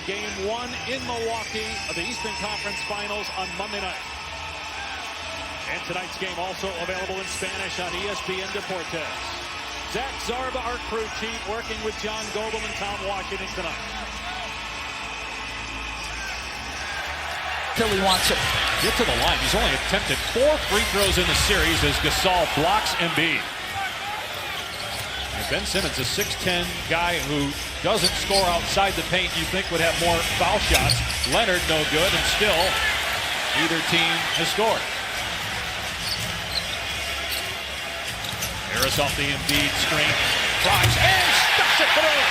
Game 1 in Milwaukee of the Eastern Conference Finals on Monday night. And tonight's game also available in Spanish on ESPN Deportes. Zach Zarba, our crew chief, working with John Goble and Tom Washington tonight. Philly wants it. Get to the line. He's only attempted 4 free throws in the series as Gasol blocks Embiid. And Ben Simmons, a 6'10 guy who doesn't score outside the paint, you think would have more foul shots. Leonard no good, and still neither team has scored. Harris off the Embiid screen, tries and stuffs it through.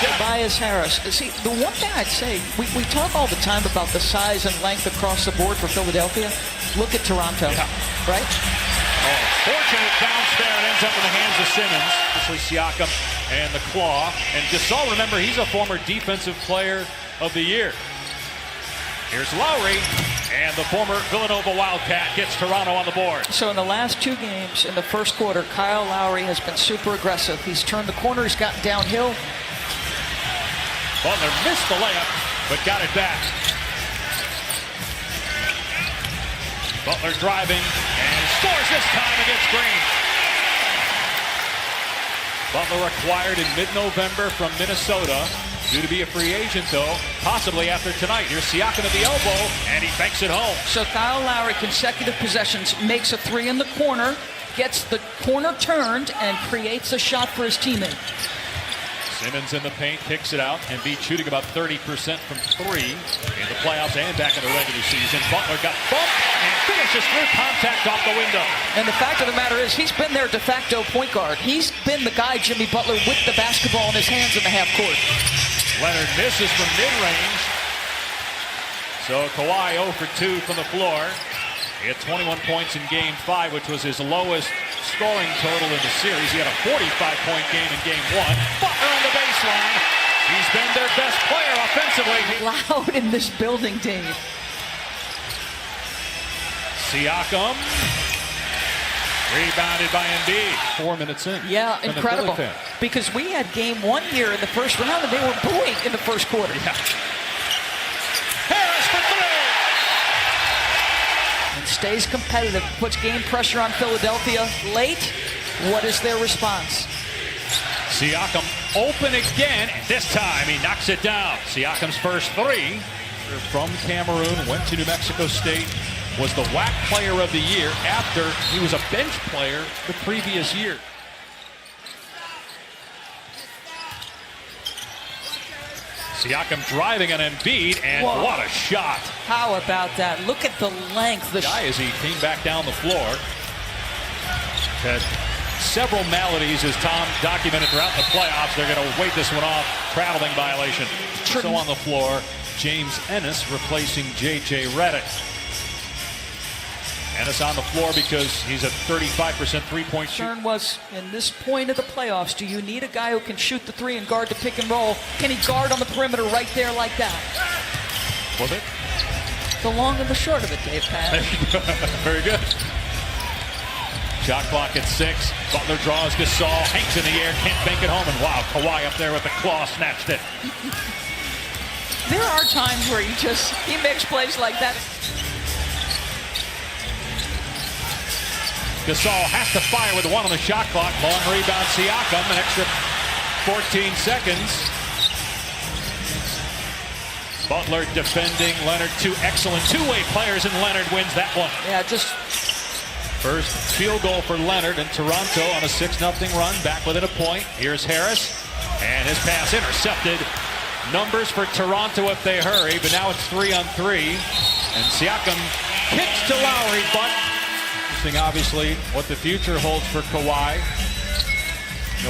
Tobias Harris. See, the one thing I'd say, we talk all the time about the size and length across the board for Philadelphia. Look at Toronto, right? Oh, fortunate bounce there, and ends up in the hands of Simmons. Obviously Siakam and the claw. And Gasol, remember, he's a former defensive player of the year. Here's Lowry, and the former Villanova Wildcat gets Toronto on the board. So in the last 2 games, in the first quarter, Kyle Lowry has been super aggressive. He's turned the corner, he's gotten downhill. Butler missed the layup, but got it back. Butler driving, and scores this time against Green. Butler acquired in mid-November from Minnesota. Due to be a free agent, though, possibly after tonight. Here's Siakam at the elbow, and he banks it home. So Kyle Lowry, consecutive possessions, makes a 3 in the corner, gets the corner turned, and creates a shot for his teammate. Simmons in the paint, kicks it out. Embiid shooting about 30% from 3 in the playoffs and back in the regular season. Butler got bumped and finishes through contact off the window. And the fact of the matter is, he's been their de facto point guard. He's been the guy, Jimmy Butler, with the basketball in his hands in the half court. Leonard misses from mid-range. So Kawhi 0 for 2 from the floor. He had 21 points in Game 5, which was his lowest scoring total in the series. He had a 45-point game in Game 1. Butler on the baseline. He's been their best player offensively. Loud in this building, Dave. Siakam. Rebounded by Embiid. 4 minutes in. Yeah, incredible. Because we had Game 1 here in the first round, and they were booing in the first quarter. Yeah. Harris for 3. And stays competitive, puts game pressure on Philadelphia late. What is their response? Siakam open again, and this time he knocks it down. Siakam's first 3 from Cameroon, went to New Mexico State, was the WAC player of the year after he was a bench player the previous year. Siakam driving on Embiid, and whoa, what a shot. How about that? Look at the length. The guy, as he came back down the floor, had several maladies, as Tom documented throughout the playoffs. They're going to wait this one off. Traveling violation. So on the floor, James Ennis replacing J.J. Redick. Ennis on the floor because he's a 35% three-point shooter. Concern was, in this point of the playoffs, do you need a guy who can shoot the 3 and guard the pick and roll? Can he guard on the perimeter right there like that? Was it? The long and the short of it, Dave Pat. Very good. Shot clock at 6. Butler draws Gasol, hangs in the air, can't bank it home, and wow, Kawhi up there with the claw, snatched it. There are times where he makes plays like that. Gasol has to fire with 1 on the shot clock. Long rebound, Siakam, an extra 14 seconds. Butler defending Leonard. 2 excellent two-way players, and Leonard wins that one. Yeah, just first field goal for Leonard, and Toronto on a 6-0 run, back within a point. Here's Harris, and his pass intercepted. Numbers for Toronto if they hurry, but now it's 3-on-3. And Siakam kicks to Lowry, but obviously what the future holds for Kawhi.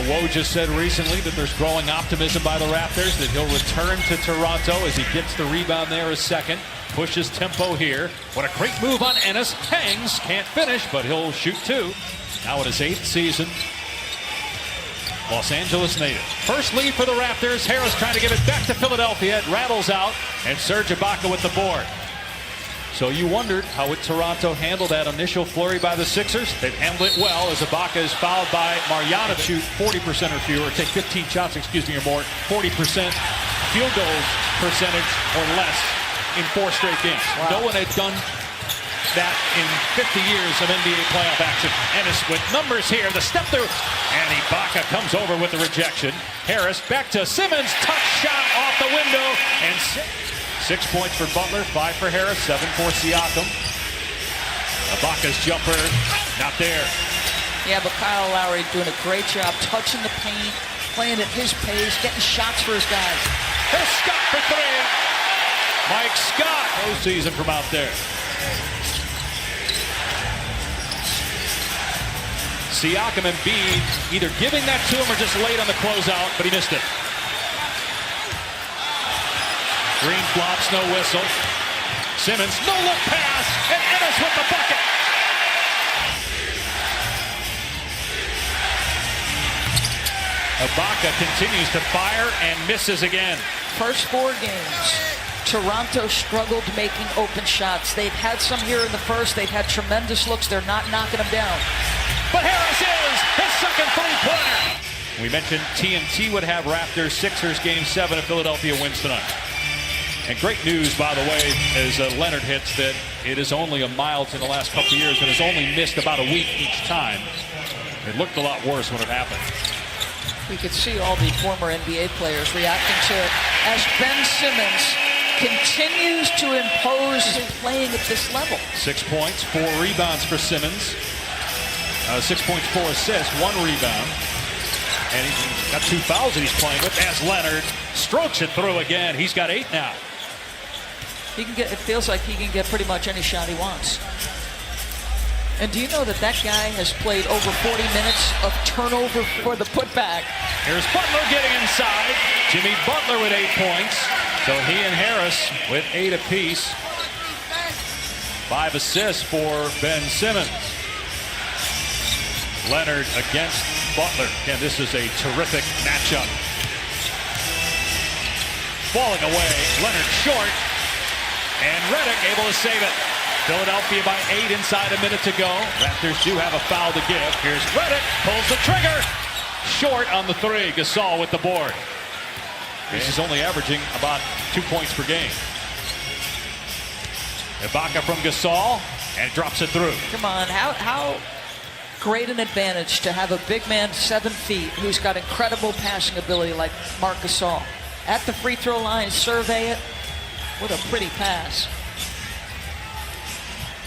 Woj just said recently that there's growing optimism by the Raptors that he'll return to Toronto as he gets the rebound there a second. Pushes tempo here. What a great move on Ennis. Hangs, can't finish, but he'll shoot 2. Now in his 8th season. Los Angeles native. First lead for the Raptors. Harris trying to give it back to Philadelphia. It rattles out, and Serge Ibaka with the board. So So you wondered how would Toronto handle that initial flurry by the Sixers? They've handled it well as Ibaka is fouled by Marjanovic. Shoot 40% or fewer, take 15 shots, or more, 40% field goal percentage or less in 4 straight games. Wow. No one had done that in 50 years of NBA playoff action. Ennis with numbers here, the step through, and Ibaka comes over with the rejection. Harris back to Simmons, tough shot off the window, and 6 points for Butler, 5 for Harris, 7 for Siakam. Ibaka's jumper, not there. Yeah, but Kyle Lowry doing a great job touching the paint, playing at his pace, getting shots for his guys. Here's Scott for 3. Mike Scott, postseason from out there. Siakam and Embiid either giving that to him or just late on the closeout, but he missed it. Green flops, no whistle. Simmons, no look pass, and Ennis with the bucket. Ibaka continues to fire and misses again. First 4 games, Toronto struggled making open shots. They've had some here in the first. They've had tremendous looks. They're not knocking them down. But Harris is his second three-pointer. We mentioned TNT would have Raptors Sixers Game 7 if Philadelphia wins tonight. And great news, by the way, as Leonard hits that it is only a mild in the last couple of years and has only missed about a week each time. It looked a lot worse when it happened. We could see all the former NBA players reacting to it as Ben Simmons continues to impose playing at this level. 6 points, 4 rebounds for Simmons. 6 points, 4 assists, 1 rebound. And he's got 2 fouls that he's playing with as Leonard strokes it through again. He's got 8 now. He can get. It feels like he can get pretty much any shot he wants. And do you know that that guy has played over 40 minutes of turnover for the putback? Here's Butler getting inside. Jimmy Butler with 8 points. So he and Harris with 8 apiece. 5 assists for Ben Simmons. Leonard against Butler. Again, this is a terrific matchup. Falling away, Leonard short. And Redick able to save it. Philadelphia by 8 inside a minute to go. Raptors do have a foul to give. Here's Redick, pulls the trigger. Short on the 3. Gasol with the board. This is only averaging about 2 points per game. Ibaka from Gasol, and drops it through. Come on, how great an advantage to have a big man 7 feet who's got incredible passing ability like Marc Gasol. At the free throw line, survey it. What a pretty pass.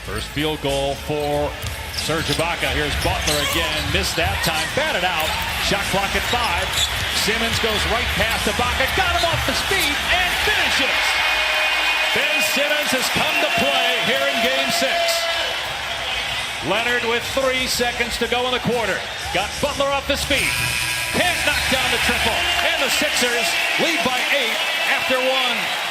First field goal for Serge Ibaka. Here's Butler again. Missed that time. Batted out. Shot clock at 5. Simmons goes right past Ibaka. Got him off his feet and finishes. Ben Simmons has come to play here in Game 6. Leonard with 3 seconds to go in the quarter. Got Butler off his feet. Can't knock down the triple. And the Sixers lead by 8 after 1.